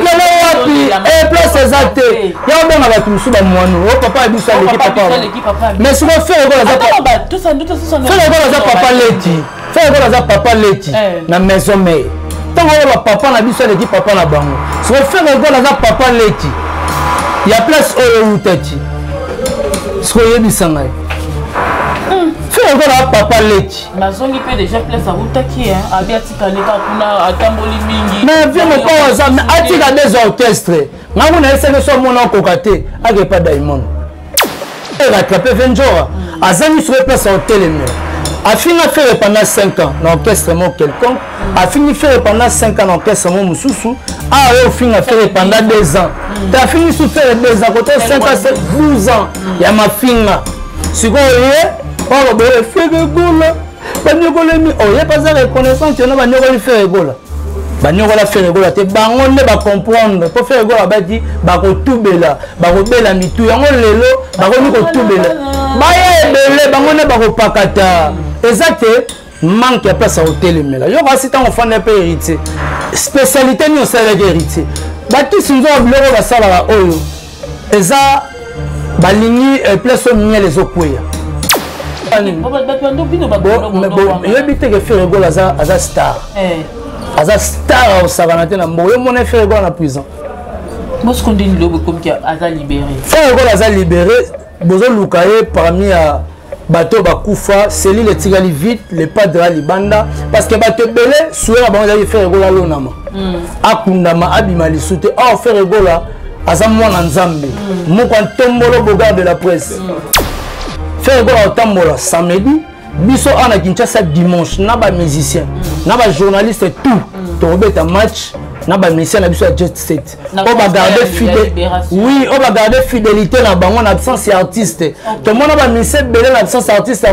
likolo wapi place ezate ya bonga bato musu ba mwanu o papa biso l'équipe papa mais souvent faire école za papa leti faire école za papa leti na maison mère tango ba papa na biso l'équipe papa na bango souvent faire école za papa leti ya place oyo utati soko yebisanga faire école za papa leti nazongi pe déjà place à utaki hein abi atika leka kuna atamboli mingi mais viens me pas ça atika des orchestres ngangu na ese so mona kokate ake pas Diamond rattrapé Venjora azani sur place à hôtel a fini faire pendant 5 ans dans l'orchestre quelconque a fini faire pendant 5 ans dans l'orchestre Moussousou a fini faire pendant 2 ans tu as fini sur faire 2 ans côté 5 ans c'est 12 ans il y a ma fille si vous voyez on va faire de gola banyokolemi oh y a pas ça reconnaissance tu na banyokoli faire gola banyokola faire gola te bango ne ba comprendre pour faire gola ba di ba ko tubela ba ko bela mitu yango lelo ba ko ni ko tubela ba ye bele bango ne ba ko pakata exact manque ya place à hôtel mela yo ba sita on fane pe héritier spécialité ni on sala héritier ba ti sinzo biloko ba sala oyo eza balingi place au miel les okweya je dis que faire rigolo à star. À star au Savanate na mboyo mon faire rigolo na prison. Moi ce qu'on dit le comme qui a libéré. Faire rigolo à libéré, besoin lukaye parmi à bateau bakufa, cellule les tigali vite, les padres libanda parce que bateau belé souhait la bande faire rigolo à l'onama. Akundama abimali soute. Ah faire rigolo à zamwana nzambe. Moko ntombolo boga de la presse. Faire quoi au tambola samedi biso ana Kinshasa dimanche na ba musicien na ba journaliste tout to robeta match na ba musicien na biso jet set on va garder fidélité oui on va garder fidélité na bango na absence artiste to mona ba musicien belé na absence artiste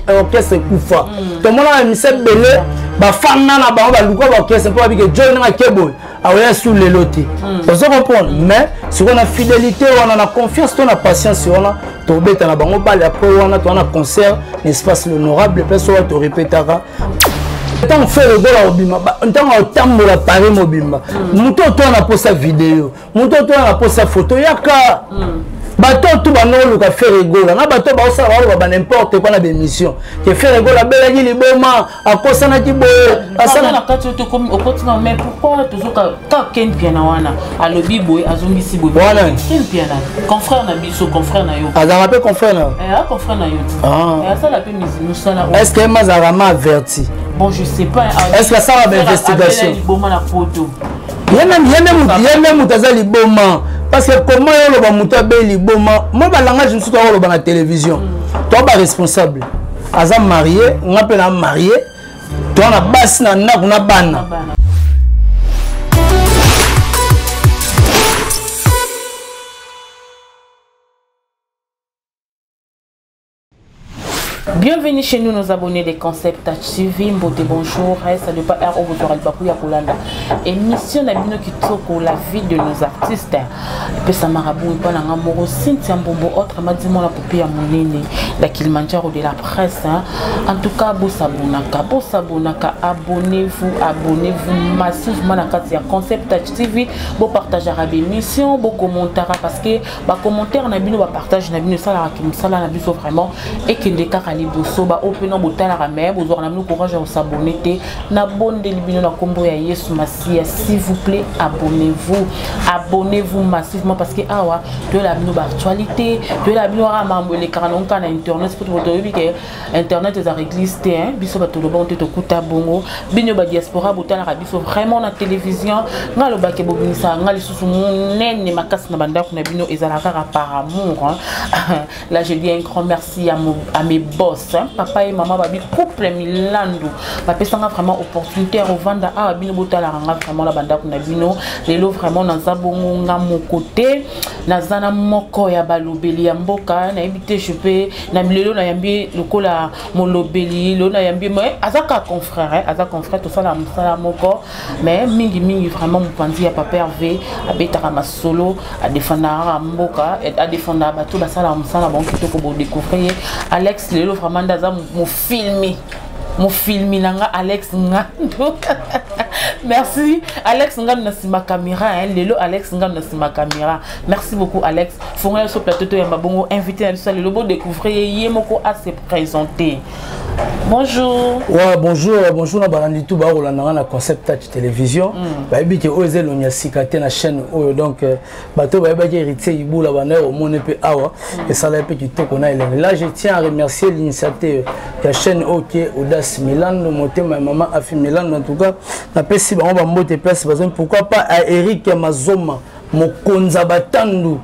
orchestre kufa to mona ba musicien belé ba fan na bango ba luko ba orchestre pour que Joy na kebo aoya sous les lotis vous comprenez mais si on a fidélité on a confiance on a patience on a tobeta na bango bale après on a concert espace l'honorable personne te répétera tant faire le gola obima tant tambola paré mobimba muto to na posa vidéo muto to na posa photo yaka bato tout banolo ka faire gola na bato ba osala ba n'importe quoi na émission que faire gola bela gi liboma akosa na kibo asana na kati to comme au continent mais pourquoi toujours ka ken piana wana alobi boy azongi si boy ken piana confrère na biso confrère na yo azara pe confrère na confrère na yo ça la pe musique sala est-ce que mazarama averti bon je sais pas est-ce que ça va investigation liboma na photo yeme mutaza liboma parce que comment yo ba muta be liboma moi ba langage nsuto yo ba na télévision toi ba responsable aza marié on appelle un marié toi na basi na na bana. Bienvenue chez nous, nos abonnés des Concepts TV. Mbote bonjour, ça ne pas R. Vous aurez le Bakou Yakolanda. Émission Nabino qui toque la vie de nos artistes. Et puis ça marabou, et pas l'amoro, Cynthia Mbombo, autre madimon la poupée à Moulini, la Kilimanjaro de la presse. En tout cas, Bossabonaka, abonnez-vous massivement à la Concept TV. Bon partage à l'émission, bon commentaire parce que bah commentaire Nabino va partager Nabino ça la Kim ça la Nabino vraiment et qu'il décale bosoba open botala ramé vous aurez le courage de s'abonner na bonne libino na kombo ya Yesu Masia s'il vous plaît abonnez-vous massivement parce que awa de la bino actualité de la bino ramambo les kanonka na internet pour votre que internet est à réglister hein biso ba toloba on te kuta bongo bino ba diaspora botala biso vraiment na télévision ngalo ba ke bobinisa ngali susu nene makasi na banda kuna bino ezalaka par amour là je dis un grand merci à mes boss hein? Papa et maman babi couple milando papa sanga vraiment opportunité au vanda ah bino botala ranga vraiment la banda kuna bino lelo vraiment na zabongo nga mon côté na zana moko ya balobeli ya mboka na invité je peux na lelo na yambi lokola molobeli lo na yambi mais azaka confrère tout ça la musala moko mais mingi vraiment mopanzi ya papa Hervé abetaka masolo a défendre mboka et a défendre bato basala musala bon kitoko bo découvrir Alex lelo vraiment ndaza mo filmi nanga Alex ngando Merci Alex Ngam na sima caméra hein lelo Alex Ngam na sima caméra. Merci beaucoup Alex. Fonga sur plateau to yamba bongo invité à le lobo découvrir yemoko à se présenter. Bonjour. Ouais, bonjour na balandi tout ba rolanda na concept touch télévision. Ba bité oze lonya sikate na chaîne oyo donc bato ba ba héritier ibula bana au monde pe awa et ça la petit toko na ele. Là je tiens à remercier l'initiative de la chaîne OK Audace Milan monter ma maman Afi Milan en tout cas na pesi ba on va monter place pourquoi pas à Eric Mazoma mokonza batandu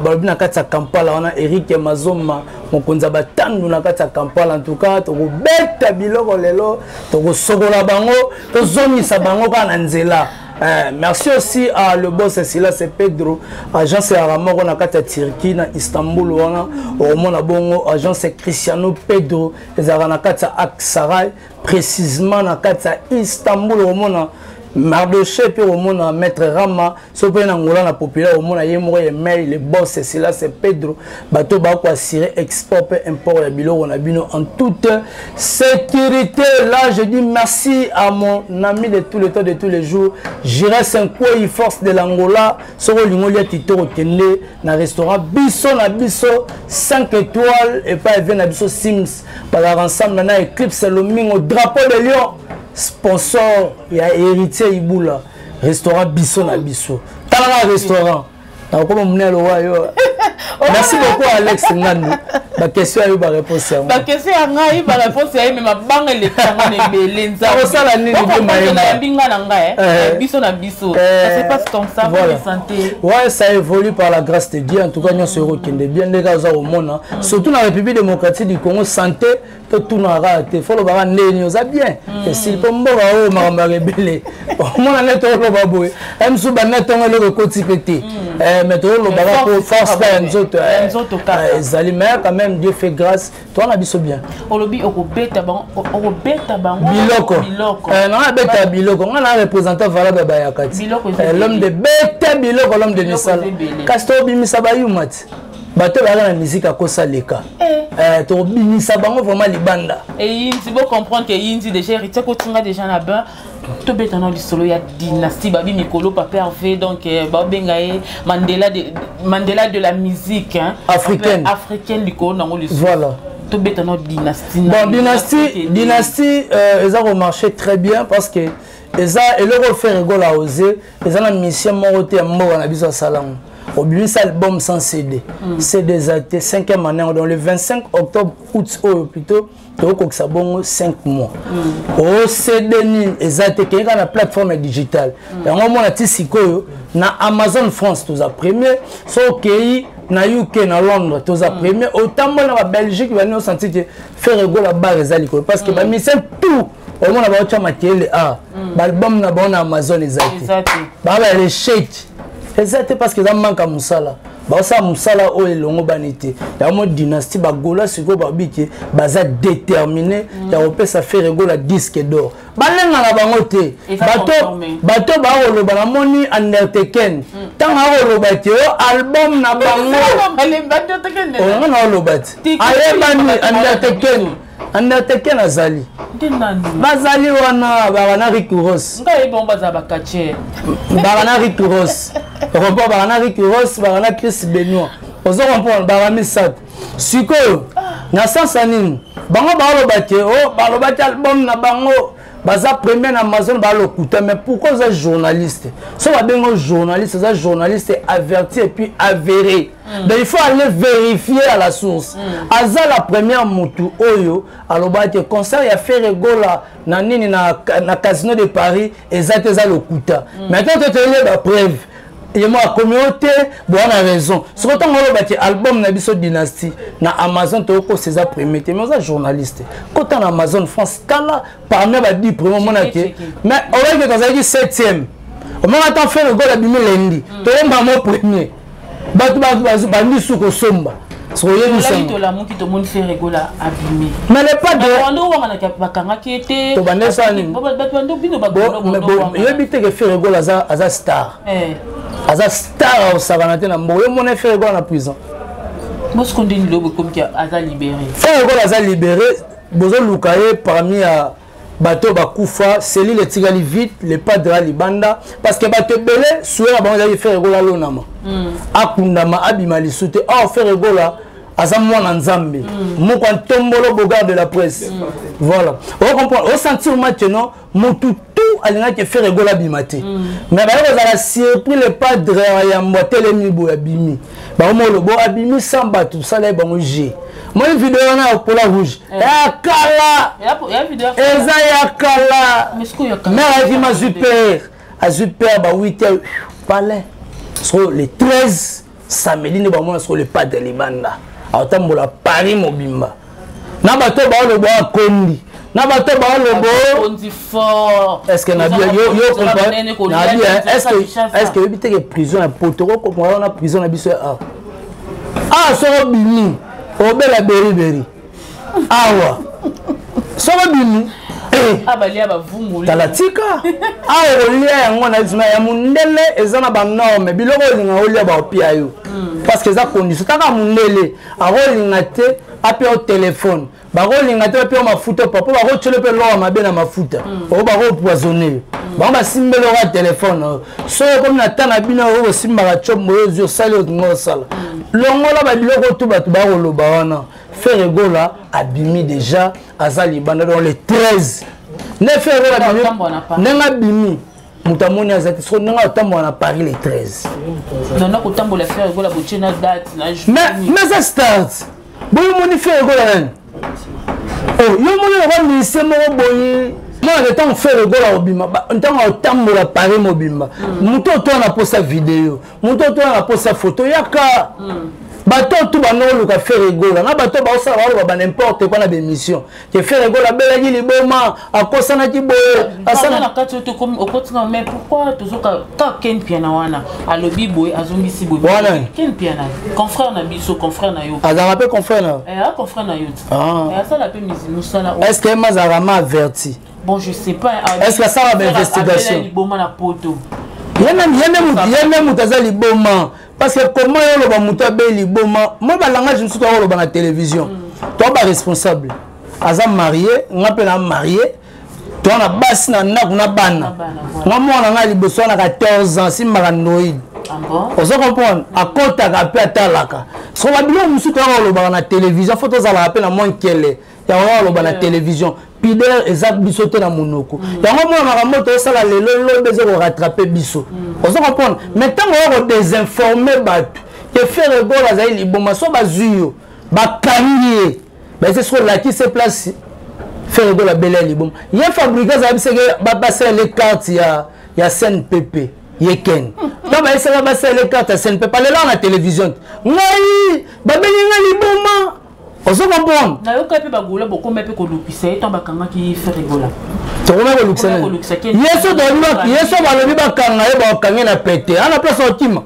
balobi na kati ya Kampala wana Eric Mazoma mokonza batandu na kati ya Kampala en tout cas to beta biloko lelo to sokola bango to zomisa bango kana nzela. Merci aussi à le boss Sila c'est Pedro agence ya Ramoro na kati ya Turquie na Istanbul wana au mona bongo agence Cristiano Pedro ezara na kati ya Aksaray précisément na kati ya Istanbul au mona Mardoché puis au monde maître Rama sope na ngola na populaire au monde yemoro email le boss c'est là c'est Pedro bateau ba ko assurer export et import ya biloko na bino en toute sécurité. Là je dis merci à mon ami de tout le temps de tous les jours J'irai Sankoi force de l'Angola soro lingolia titoro kende na restaurant biso na biso 5 étoiles et pas even na biso Sims par ensemble na Eclipse Lomingo drapeau de Lyon sponsor ya héritier ibula restaurant biso na biso tala restaurant na ko mona lo wa yo. Merci beaucoup Alex Ngandou. Ma question est ba réponse ya. Ma question ya ngai ba réponse ya mais ma banga le tango ne belenza. O sala nini de maïma. Binga na ngai biso na biso. Ça se passe comme ça pour la santé. Ouais, ça évolue par la grâce de Dieu. En tout cas, nous se rekende bien les gars au monde. Surtout dans la République démocratique du Congo santé tout n'a raté. Faut le voir né nous a bien. Et s'il peut mbo o mama rebelle. Mon na neto lo baboy. Em su ba neto le côté pété. Mais tout le bara pour force pas Zali mais quand même Dieu fait grâce. Toi on a biso bien. Olobi okobeta bango biloko. Non beta biloko. On a représentant valable ba yakati. L'homme de beta biloko l'homme de Nisala. Kasto bimisa ba yumat. Bato ba na musique à kosa leka. To bimisa bango vraiment libanda. Et il faut comprendre que yindi déjà héritier ko tinga déjà na ba to beta na lisolo ya dynastie babi mikolo papa Hervé donc ba bengaye Mandela de la musique hein africaine likolo nango lisolo. Voilà. To beta na dynastie. Bon dynastie ça a marché très bien parce que ça et le refaire rigolo à oser ça na mission moroté mbo na biso salam. Au but ça album sans CD. CD zaté 5e année dans le 25 octobre août plutôt donc ça bon 5 mois. Au CD ni zaté qui est la plateforme digitale. Et on a tisiko na Amazon France tous à premier so pays na UK na Londres tous à premier autant na Belgique va nous sentir que faire rigolo la barre zaliko parce que ba mission tout au monde va autre matériel l'album na bon Amazon zaté. Ba les shake exactement parce que ça manque à Moussala. Bah ça Moussala o elongo banité. Ya mo dynastie ba gola siko ba biki baza déterminé ya opé ça fait rigolo disque d'or. Ba lenga na bango te. Bato ba o lo ba moni Undertaken. Tant a o lo ba te album na bango. Ale bato teken. O na o lo ba te. Ale bani Undertaken azali. Bazali wana bana Rikuros. Ngai bon bazaba kache. Bana Rikuros. Report bana Rikuros, bana Chris Benoit. Ozo report bana Sat. Siko na sasa nini? Bango ba lo bate o ba lo bate album na bango. Baza premier na Amazon ba lo kuta mais pourquoi ça journaliste? So ba bengo journaliste, ça journaliste averti et puis avéré. Donc il faut aller vérifier à la source. Aza la première mutu oyo aloba que concert ya fait regola na nini na casino de Paris exact ça le kuta. Maintenant tu te la preuve. Et moi communauté bon on a raison. Sur autant on va album na biso dynastie na Amazon to ko César premier mais ça journaliste. Quand on Amazon France kala parmi ba 10 premiers monaki mais on va que ça dit 7e. On m'a attend faire le goal abimé lundi. To mba mo premier. Ba ni suko somba. Soyez nous sommes la mon qui te monde fait rigola abimé. Mais le pas de on a na kanga qui était to bande ça ni. Yo que faire rigola za star. Aza star au savanate na mboyo mon fait rigola na prison. Moi ce qu'on dit lobo comme qui aza libéré. Faire rigola aza libéré, besoin lukaye parmi bateau bakufa cellule etikali vite le padre à libanda parce que bateau belé souhait ba on faire egola lonama akundama abima lisute faire egola aza mwana nzambe moko ntombolo bogard de la presse voilà on comprend on sentir maintenant mutu tout alinga ke faire egola bimate mais ba ko za surpris le padre ya mbotele mibo ya bimi ba mo lo bo abimi samba tout ça là ba mo G moi une vidéo na pour la rouge ya kala ya vidéo eza ya kala mais avec ma super à super ba 8h palais sur les 13 samedi ne ba mo sur le pas de libanda atambola Paris mobimba na bato ba le boa kondi na bato ba le bo kondi fort est-ce que na yo comprend na bien est-ce que éviter que prison à potoro comme on a prison na biso so bini obela beri awa so bini abalia bavumuli talatika awa olia yango na zima ya mundele ezana ba norme biloko linga olia ba opia yo parce que ça condition taka mundele arolinga te ape au téléphone barolinga te ape au mafuta papa barochele pe lo mabe na mafuta o baro poisonner ba simbelo wa téléphone so comme na tana bina o simba ka chombo yo sali o ngo sala longola ba biloko tout batu ba roloba wana faire egola abimi déjà azali banda dans les 13 ne faire egola nenga bimi mutamoni azati so nenga otambo na Paris les 13 non non otambo la faire egola bochina date na mais ça start boy moni faire egola nan oh yo moni ba ministère mo boyi moi le temps faire egola obima ntango otambo la Paris mobimba muto to na posa vidéo muto to na posa photo yaka bateau tout banolo ka faire egola na bateau ba osala ba n'importe quoi na émission que faire egola bela gi liboma akosana ki boye asana na kati to comme okotinga mais pourquoi tozoka ta ken piana wana alobi boye azombisi boye ken piana confrère na biso confrère na yo azara pe confrère na confrère na yo ça la pe misimu sala est-ce que mazara m'a averti bon je sais pas est-ce que ça va investigation liboma na poto yene mutaza liboma parce que comment yo lo ba muta be liboma moi ba langage nsuto lo ba na télévision toi ba responsable aza marié ngape na marié toi na basi na ndaku na bana nga mwana nga liboso na 14 ans simba noïd ozo comprendre akota ka pe atalaka so ba bilo nsuto lo ba na télévision photo za la pe na monkele ya lo ba na télévision pider ezak biso te na monoko yango mwana na moto osala lelo bezo ko rattraper biso ozo comprendre mais tant on désinformer batu que faire egola za liboma so bazuyo bakangie mais c'est sur la qui se place faire egola bela liboma ye fabriquer za biseke ba passer les cartes ya CNPP yeken donc ba essayer ba passer les cartes ya CNPP là na télévision ngai ba belinga liboma ozo comprendre na yo ka pe bagula bokombe pe ko lupisa eto bakanga ki faire egola tokoma ko lupisa yeso balobi bakanga ye bakange na pete ana place otima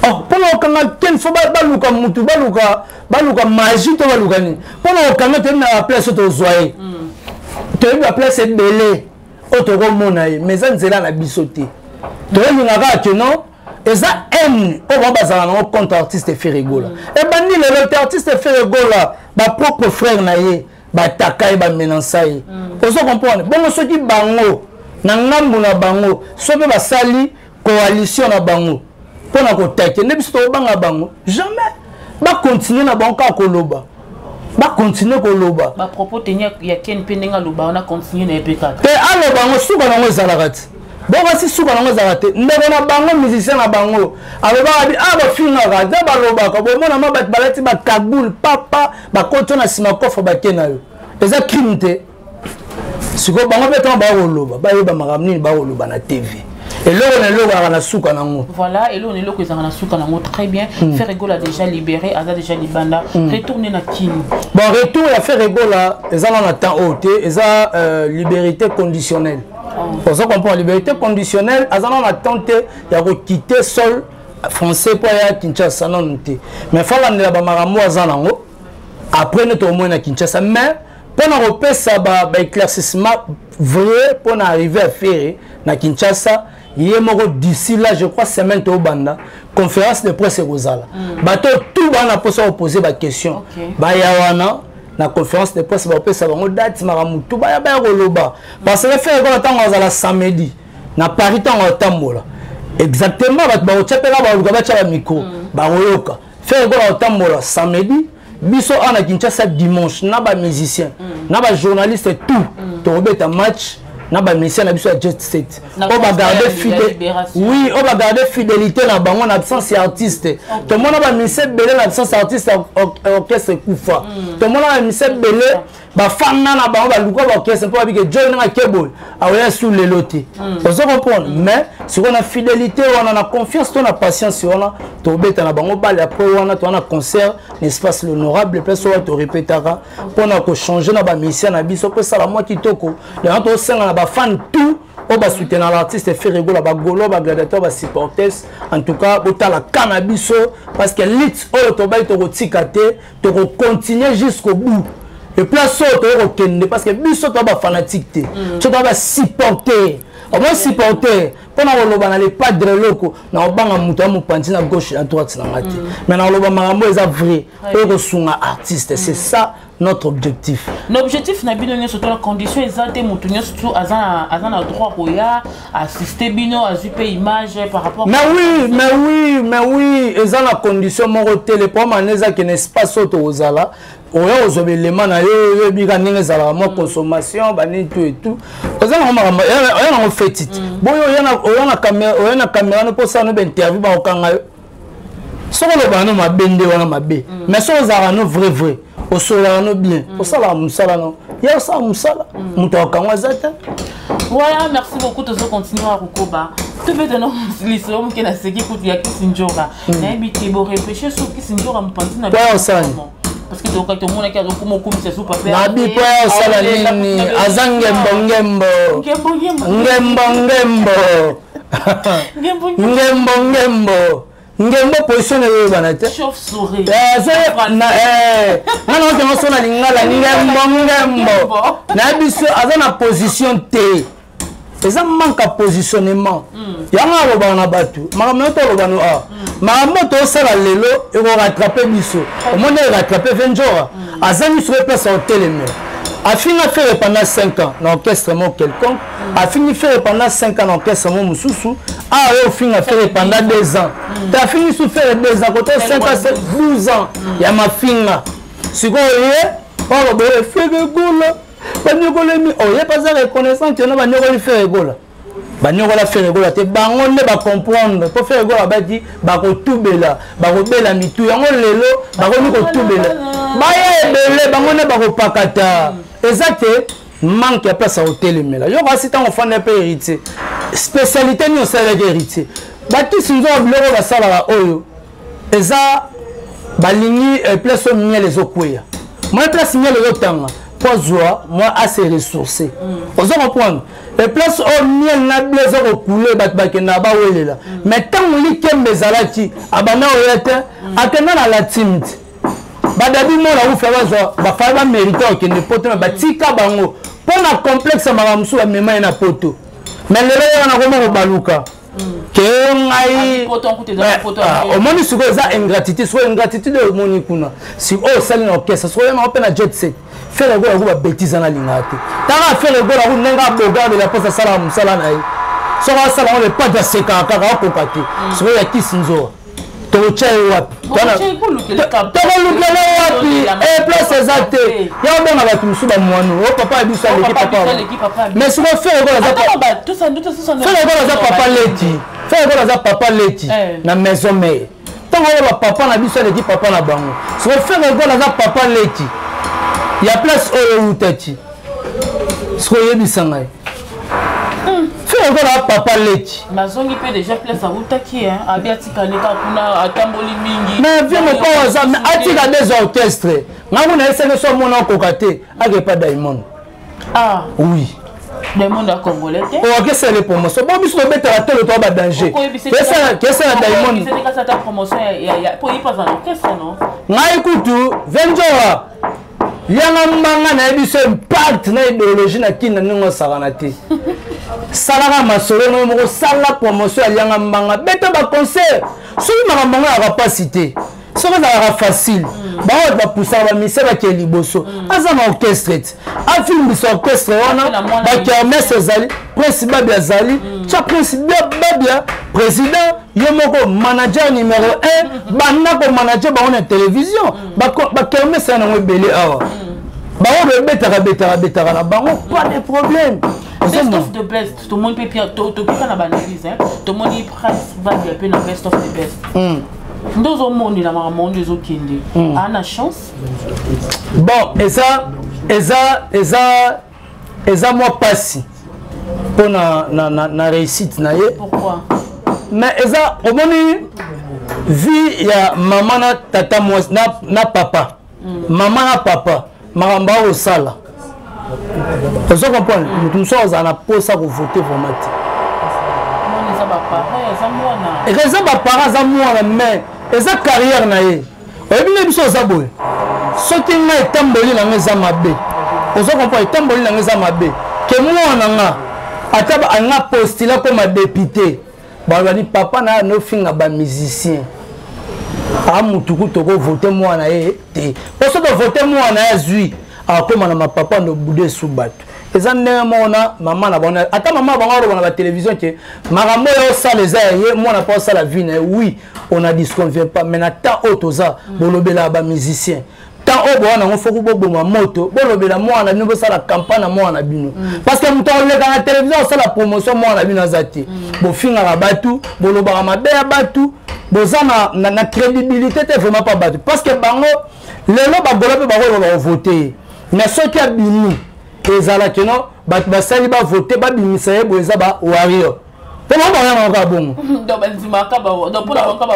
oh pona okanga ken fo baluka mutu baluka magie to baluka ni pona okanga te na place to zoye to ba place ebele otoko mona ye mais ça nzela na bisote to yinga ka non eza haine o bazala na contre artiste faire egola e bandi le artiste faire egola ba propre frère na ye ba takai ba menançai ozo comprendre bon soki bango na ngambu na bango soki ba sali coalition na bango pona ko take ne biso banga bango jamais ba continuer na bango ka koloba ba continuer koloba ba propos tenia ya ken penenga loba on a continuer na epeka te alo bango suka na ngo zalakati bon si suka nango zakate ndeko na bango musicien na bango aloba bi ba finga ga za baloba ko bo mona mabat balati ba kagoul papa ba koto na sima kofa ba kenayo eza crime te siko bango beto ba roloba ba yeba makamni ba roloba na TV et là on a suka nango voilà et là on est loko ezanga na suka nango très bien faire egola déjà libéré aza déjà libanda retourner na kini bon retour ya faire egola eza na temps haute eza liberté conditionnelle. Pour ça qu'on prend liberté conditionnelle, on a tenté de quitter sol français pour aller à Kinshasa. Mais il faut que nous ayons après nous sommes à Kinshasa. Mais pour nous repérer ça, éclaircissement vrai pour arriver à faire à Kinshasa, il y a d'ici là, je crois, semaine au Banda, conférence de presse Rosala. Tout le monde a posé des questions. na conférence de presse bapesa bango date maramutu baya koloba parce que faire ko tango azala samedi na Paris tango tambola exactement bato baotyapela baluka batya ba micro baoyoka faire ko tambola samedi biso ana Kinshasa dimanche na ba musicien na ba journaliste tout to robeta match na ba musicien na biso ya Jet Set on va garder fidélité oui on va garder fidélité na bango na absence artiste to mona ba musicien belé na absence artiste orchestre kufa to mona ba musicien belé ba fana na bango ba luko ba orchestre pour que John na kebo aoya sous les lotés vous comprendre mais si on a fidélité on a confiance on a patience on a to beta na bango ba après on a to na concert l'espace l'honorable place on to répétera pour na ko changer na ba musicien na biso pour ça la moi kitoko le to senga na ba fan tout on va soutenir l'artiste et faire rigoler ba golo ba gladiateur ba supporters en tout cas autant la cannabis parce que lit oh to ba to rotikate to continuer jusqu'au bout et place to kende parce que biso to ba fanatique te tu dois supporter au moins supporter pendant le loba na les padres locaux na obanga mutu amu panti na gauche à droite na ngati mais na loba marambo eza vrai et resunga artiste c'est ça notre objectif. L'objectif n'a pas donné surtout la condition exacte mutu surtout azana droit roya assister bino azuper image par rapport mais oui eza la condition mon télé pour maneza que n'espace auto ozala oya ozobelement na yo bika ndenge ezala mo consommation bani tout et tout ozala ngoma oya na fetite boyo oya na caméra no posa no interview ba okanga yo soko le bano mabende wana mabe mais so ozala no vrai au sola no bien au sala musala no ya sa musala muto akangwa zata. Voilà, merci beaucoup de ce continuer à Rukoba. Tout fait de nous l'islam qui n'a séqué pour dire Kissinjora. N'habitez beau réfléchir sur Kissinjora me pense na parce que donc tout le monde qui a comme c'est super faire. Nabi quoi sala nini azangembo ngembo position de banate chauve-souris na on sona lingala ngembo na biso azana position T eza manque à positionnement yanga roba na batu makambo to roba no makambo to sala lelo e ko rattraper biso au monde rattraper 20 jours azani sur place au télémé a fini de faire pendant 5 ans dans l'orchestre quelconque, a fini de faire pendant 5 ans dans l'orchestre Moussoussou, a fini de faire pendant 2 ans. Tu as fini de faire 2 ans, quand 5 ans, c'est 12 ans. Il y a ma fille là. Si vous voyez, on va faire des goules. On n'y a pas de reconnaissance, on va faire des goules. Banyola faire gola te bangonde ba comprendre pour faire gola ba di ba ko tubela ba ko bela mitu yango lelo ba ko ni ko tubela ba ye bele bangonde ba ko pakata exact manque ya place à hôtel mela yo ba sita on fa na pe héritier spécialité ni on sala héritier ba ti sinzo bloko ba sala oyo eza balingi place au miel les okweya moi place miel les otanga moi assez ressourcé vous comprendre les places au miel na blaze au couler bakena ba welela mais tant li kembe zalaki abana oyete atena na la timide badabi mo la ou faire ba fa ba mériter que ne poto ba tika bango pona complexe maramsu ba mema na poto mais le rero na ko baluka que ngai au moins si vous avez ingratitude soit ingratitude au moni kuna si oh sali na orchestre soit même open na Jet Set faire le gars ba bêtise na lingate tara faire le gars ku nenga boga de la poste sala musala na so va sala on pas de seka kaka ko pati so ya kisinzo to chai wapi wapi et place exacte ya bonga ba tumsu ba mwanu o papa biso l'équipe papa mais si on fait le gars tout ça faire le gars papa leti faire le gars papa leti na maison mère tant on papa na biso l'équipe papa na bango si on fait le gars papa leti il y a place au utati soyez bisangai fait encore papa leti mazongi pe déjà place à utaki hein abiatika leka kuna atamboli mingi mais viens me pas ça mais atika des orchestres ngamu na ese so mona kokate ake pas Diamond oui Diamond a congolais que c'est les promotions bon biso beta la tele to ba danger que c'est la Diamond c'est ça ta promotion pour y pas dans l'orchestre non ngai kutu venjora yanga mbanga na biso impact na idéologie na kina ningo saranate salaka masolo no moko sala promotion yanga mbanga beta ba concert soki makambanga ya capacité soki ezalaka facile baoyo bapusaka bamisala ke liboso aza na orchestre ti afilmbisa orchestre wana bakermese ezali prince babia azali tia prince babia président yo moko manager numéro 1 banda komanager bango na télévision bakermese ya nango ebele awa bango bebetaka na bango pas de problème. Best of the best, tout le monde peut faire, tout le monde peut analyse, tout le monde va bien dans best of the best. Nous au monde, il a un monde des autres qui a la chance. Bon, et ça moi passé pour na réussite na ye. Pourquoi? Mais ça au monde vie il y a maman na tata moi na papa. Maman na papa, maramba au sala. Vous comprenez? Nous sommes à la pause à voter pour Mati. Et les parents sont morts, mais ils ont carrière. Et bien, ils sont abonnés. Ce qui est tamboli dans les amabés. Vous comprenez? Tamboli dans les amabés. Que moi, on a postulé comme député. Papa n'a pas fini à musicien. Ah, mon tout coup, voter moi, na été. Parce que voter moi, na zui. Alors comme ma papa no boudé sous batte. Et ça n'est mona maman na bonne. Attends maman va la télévision que marambo yo ça les aïe moi na pas ça la vie oui on a dit ce qu'on vient pas mais na tant auto ça bolobela ba musicien. Tant au bon on faut ko bo moto bolobela moi na nous ça la campagne moi na bino. Parce que muto le dans la télévision ça la promotion moi na bino zati. Bo finga la batu boloba mabe ya batu boza na crédibilité te vraiment pas batu parce que bango lelo ba golope ba voter. Mais ce qui a bini, les alakeno, basali ba voter, ba bimisaye, boeza ba warrior. Comment on va bon? Donc benzima ka ba, donc pour la ka ba.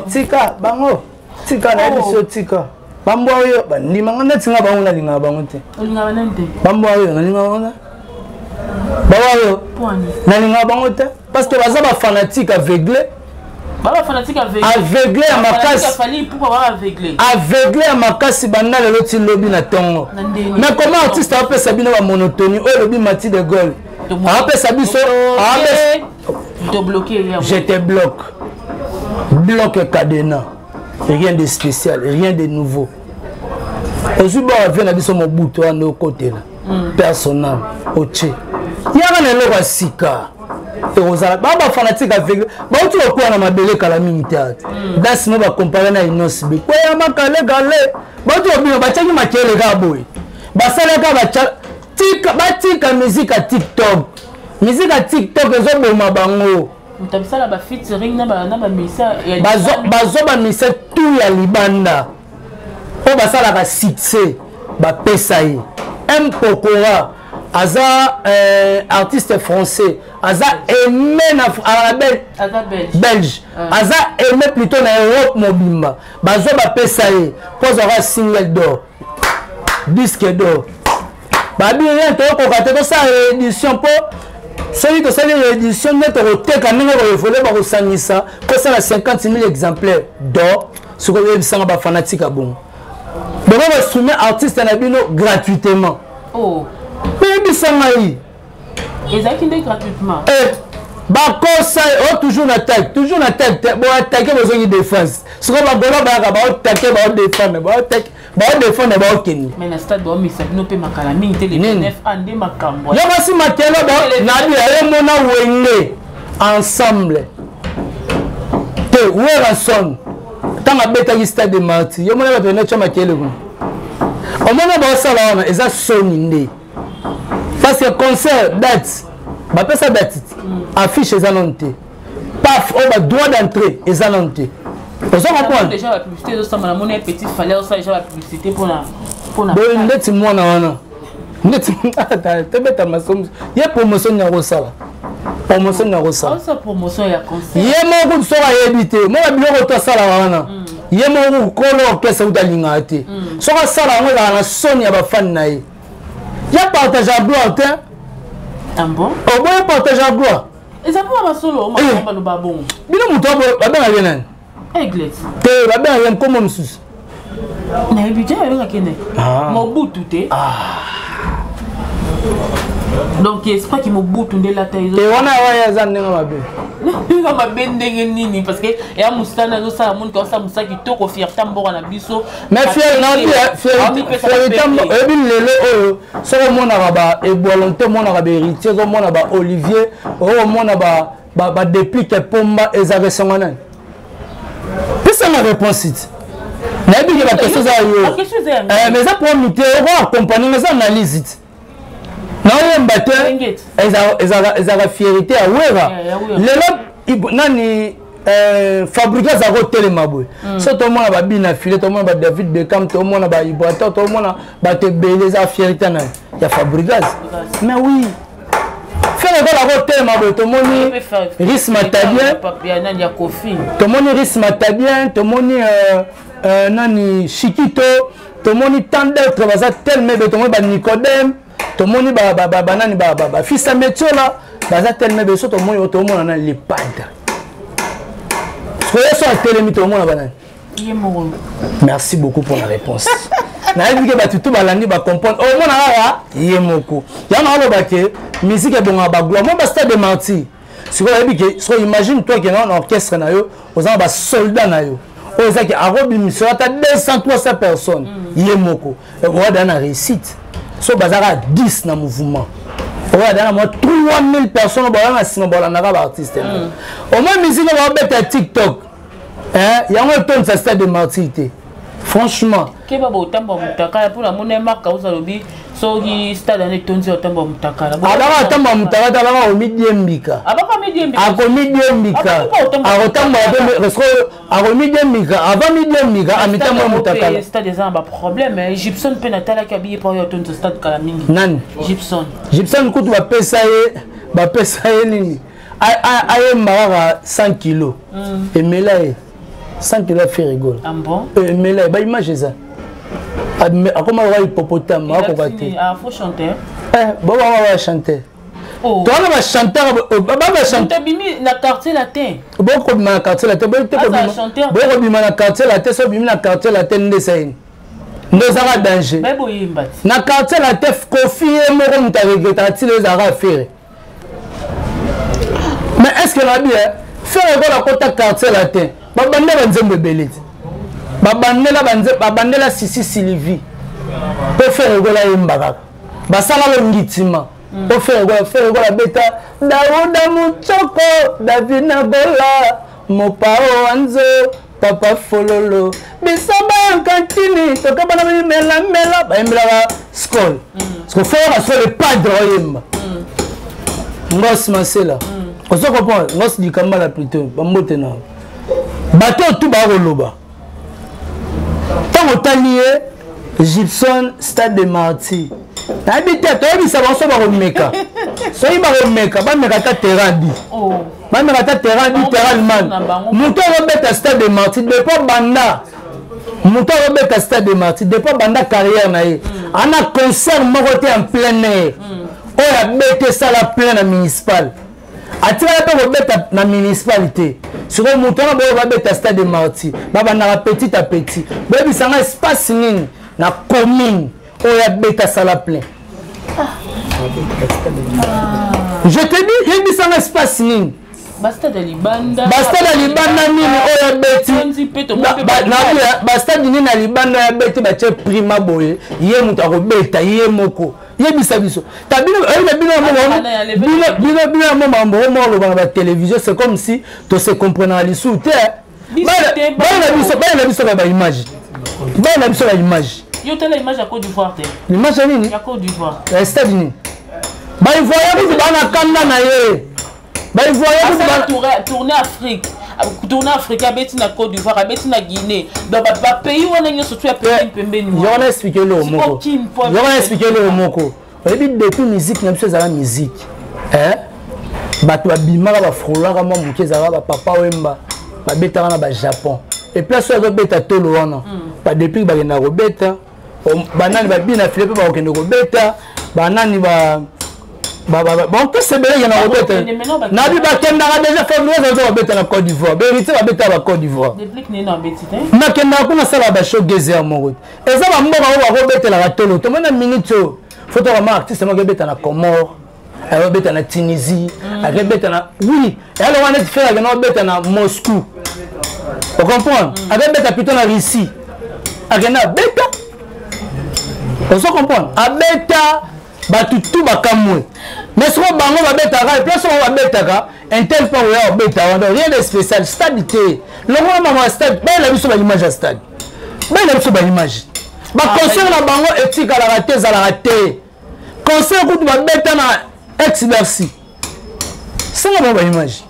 Tika, bango, tika na ebiso tika. Bambo warrior, ba ni mangana tinga bango na linga bango te. Linga banende. Bambo warrior na linga bango. Ba warrior. Na linga bango te, parce que baza ba fanatique aveuglé. Baba fanatique aveuglé à ma casse. Aveuglé à ma casse, banda le loti lobby na tongo. Mais comment artiste a fait Sabine wa monotonie? Oh lobby Mati de Gaulle. A fait Sabine so. Te bloqué. Je te bloque. Bloque cadena. Rien de spécial, rien de nouveau. Aujourd'hui on vient na biso mo buto à nos côtés là. Personnel. Oche. Y'a rien de sika. Et aux Baba fanatique avec tu vas quoi na mabele kala mingi théâtre dans ce moment comparer na inosbe quoi ya makale galé tu vas bien bataki makele ga boy basala ka batika musique à TikTok ezo boma bango mutabisala ba featuring na ba misa bazo ba misa tout ya libanda o basala ka succès ba pesa yi un pokora Aza artiste français, Aza aimé à la belge, Aza aimé plutôt na Europe mobimba. Bazo ba pesaye, pose aura single d'or, disque d'or. Babi rien to ko kate to sa édition po. Celui de cette édition net au tek a ningo ko volé ba ko sanisa, ko ça 50 000 exemplaires d'or, ce que vous savez ba fanatique a bon. Bon on soumet artiste na bino gratuitement. Oh. Mais Samaï. Ils ont gratuitement. Bakosa toujours na tête, bon attaquer besoin de défense. Ce qu'on va gola ba attaquer ba défendre, ba défendre ba okeni. Mais na stade bo mi sabino pe makala mi tele 9 ande makambo. Ya basi makelo ba na bi aye mona wenge ensemble. Te wera son. Tanga beta ki stade de Marti. Yo mona ba pena chama kele ko. O mona ba sala wana eza soninde. Parce que concert date, bah ça date, affiche les annonces, paf, on va droit d'entrée les annonces. Vous comprenez? Déjà la publicité de ça, mon petit fallait aussi déjà la publicité pour la. Bon, net moi na. Net, t'es bête à ma somme. Il y a promotion na rosala. Promotion na rosala. Ça promotion ya concert. Il y a mon groupe sera évité. Moi la bureau to sala wana. Il y a mon groupe kolo orchestre ou dalingate. Sera sala on la sonne ya ba fan na yi. Il y a partage à gloire, hein? Ah bon? Oh, bon, partage à gloire. Et ça peut être solo, on va le babon. Mais non, tu vas bien. Église. Tu vas bien, comment monsieur? Mais budget avec Kene. Mon bout tout est. Donc, c'est pas qu'il m'a bout tout de la taille. Et on a un zan de ma belle. nga mabe ndenge nini parce que ya musana azosala moni kaosala mosaki toko fierté mboka na biso mais fierté ebi lelo oyo soki omonaka baebolonte omonaka baheritier ozomona baolivier oomona badeplique epomba ezaka esongo nani pesanga réponse iti nayebi ke bakestion eza yo mais eza promite okoaccompagne eza analyse iti naoyemba te ezaka fierté ya wera lelo nani fabrika azaka kotelema boye so tomona babina file tomona badavid beckham tomona baibrator tomona bato ebele eza fierté nani ya fabrikas mais oui fere kola kotelema boye tomoni ris matabien tomoni ris matabien tomoni nani shikito tomoni tant d'autres baza telme be tomoni banicodème tomoni banani bafils ya métier là baza telme be so tomoni tomona na lepade soki so atelemi tomona banani merci beaucoup pour la réponse nayebi ke bato tu balandi bacomprendre omona kaka ye moko yana aloba ke musique ebongaka bagloire mo bastade de martyr sikoyo nayebi ke so imagine toi ke na orchestre na yo oza na basoldat na yo oyo ezaki akobimisa ata 200-300 personnes ye moko okoyada na réussite so bazaka 10 na mouvement okoyada na 3000 personnes boya na nsima bolandaka baartiste au moins musique baobeta tiktok yango etonisa stade de martyr te franchement keba botamba mutakala pour la monnaie marka uzalobi soki stade ane tonzi otamba mutakala abaka otamba mutakala abaka omidiembika akomidiembika akotamba akomidiembika ava midiembika amitamba mutakala stade eza na baproblème Gibson mpe natalaki abiye mpo oyo tonzi stade kala mingi nani Gibson kutu bapesa ye nini ayemba kaka 100 kilo emela ye 100 kilo fait rigole. Ah bon? Mais là, bah image ça. Comment on va hippopotame? Ah, faut chanter. Bon, on va chanter. Oh. Toi, on va chanter. On va chanter. Bimi na quartier latin. Bon, comme na quartier latin. Bon, comme na quartier latin, so bimi na quartier latin ndesaine. Ndezara danger. Mais boye mbati. Na quartier latin, Kofi et moko mutaregreta ti les ara faire. Mais est-ce que la bien faire la côté quartier latin? Babande banzembe beleti babandela sisi silivi po faire gola yembaka basala lo ngitima po faire gola beta Dauda Muchoko Davina Gola Mopao Anzo Papa Fololo bisaba kantini tokabana mela baembela skol parce que faire sur le padre yemba ngos masela ozo comprendre ngos dikamba la plutôt bambote na bateau tout baroloba tant otalié Gibson stade de martyr habite to bisa banso baromeka so ibaromeka bameka ta terrain bameka ta terrain littéralement muto robeta stade de martyr depuis banda muto robeta stade de martyr depuis banda carrière na ye ana concert moko te en plein air oya bete sala plein na municipal atikala mpe kobeta na municipalité sikoyo moto wana boyo babeta stade de martyr babandaka petit à petit boyebisanga espace nini na commune oyo abeta sala plein je te dis yebisanga espace nini bastade ya libanda nini oyo abeti bastade nini na libanda oyo abeti batie prima boye ye moto akobeta ye moko yebisa biso bino mambo omoloba na batélévision c'est comme si to se comprenant lisu te bayena biso baimage yo tala image ya Côte d'Ivoire te l'image ya nini ya Côte d'Ivoire stade nini baivoya kutu bana kanda na ye baivoya tourner Afrique abeti na Côte d'Ivoire abeti na Guinée donc ba pays wana nyo surtout ya pays pembeni yo na expliquer le moko oyebi depuis musique na biso ezala musique bato babimaka bafrolaka mwa moke ezalaka bapapa wemba babetaka na bajapon eplace oyo azobeta tolo wana badeplik bakenda kobeta banani babina file mpe bakokende kobeta banani bankesebele kenda kobeta nabi bakendaka deja fabrice azo babeta na Côte d'Ivoire berité babeta ba Côte d'Ivoire nakendaka kuna sala bashogeze ya moko eza bamboka oyo bakobetelaka tolo tomona minute oyo faut que ma artiste moko ebeta na Comore alors beta na Tunisie avec beta na oui et alors on est faire avec no beta na Moscou vous comprenez avec beta plutôt na Russie avec na beta vous comprenez a beta batu tout bakamwe mais ce qu'on bango ba beta ka plus on va beta ka un tel pas ouais beta rien de spécial stabilité le roi maman stade ben la biso ba image à stade ben la biso ba image ba concert na bango éthique à la raté za la raté concert coup ba beta na ex Bercy c'est la bonne image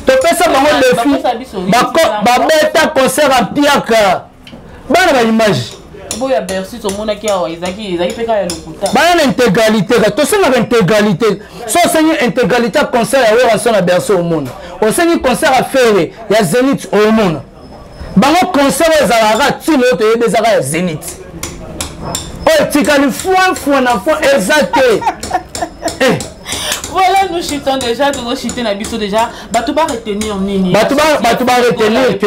to pesa bango défi ba beta concert à Piaka ba na image boya Bercy to mona ki awa izaki peka ya lokuta ba na intégralité to c'est la intégralité so c'est intégralité concert ya relation na Bercy au monde au c'est concert à faire ya Zénith au monde bango concert ezalaka tino to yebezaka ya Zénith oh tikali fois na fois exact voilà nous chitons déjà nous chiter na biso déjà batu ba retenir nini batu ba retenir que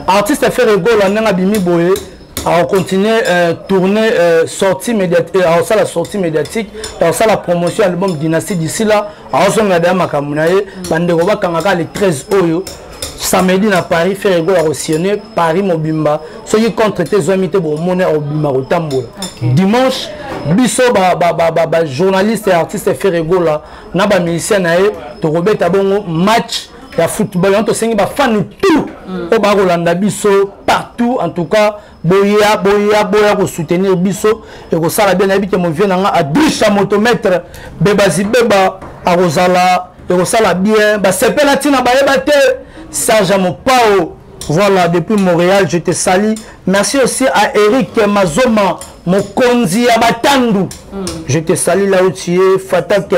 artiste fait rigolo na bimi boye à continuer tourner sortie médiatique à ça la sortie médiatique dans ça la promotion album Dynastie d'ici là à son ngada makamunaye bandeko bakanga le 13 oyo samedi na Paris fait rigolo à Rossonner Paris mobimba ceux qui contre tes amis te bon monnaie au bimba rotambola dimanche biso ba journaliste et artiste fait rigolo na ba musicien nae to robeta bongo match ya football on to sengi ba fan tout o ba rolanda biso partout en tout cas boya ko soutenir biso et ko sala bien habité mon vieux nanga à 10 motomètre bebazi beba a rozala et ko sala bien ba sepela tina ba yebate Serge Mopao. Voilà, depuis Montréal, je te salue. Merci aussi à Eric Mazoma, Mokonzi Abatandu. Je te salue là où tu es. Fatak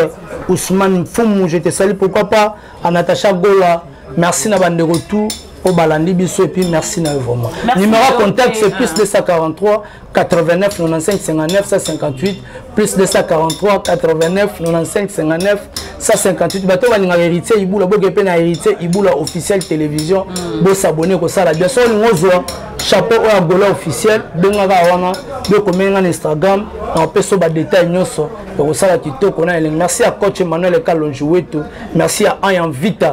Ousmane Foumou, je te salue. Pourquoi pas à Natacha Gola. Merci Nabande Retour. Au Balandi Bisso et puis merci vraiment. Numéro contact c'est plus 243 89 95 59 158 plus 243 89 95 59 158 bateau va héritier Iboula bogepe na héritier Iboula officiel télévision bo s'abonner ko sala bien sûr ngozwa chapeau ou Angola officiel bengaka wana de comenga na Instagram on peut so ba détail nyonso ko sala kitoko na merci à coach Emmanuel Kalonji Wetu merci à Ayan Vita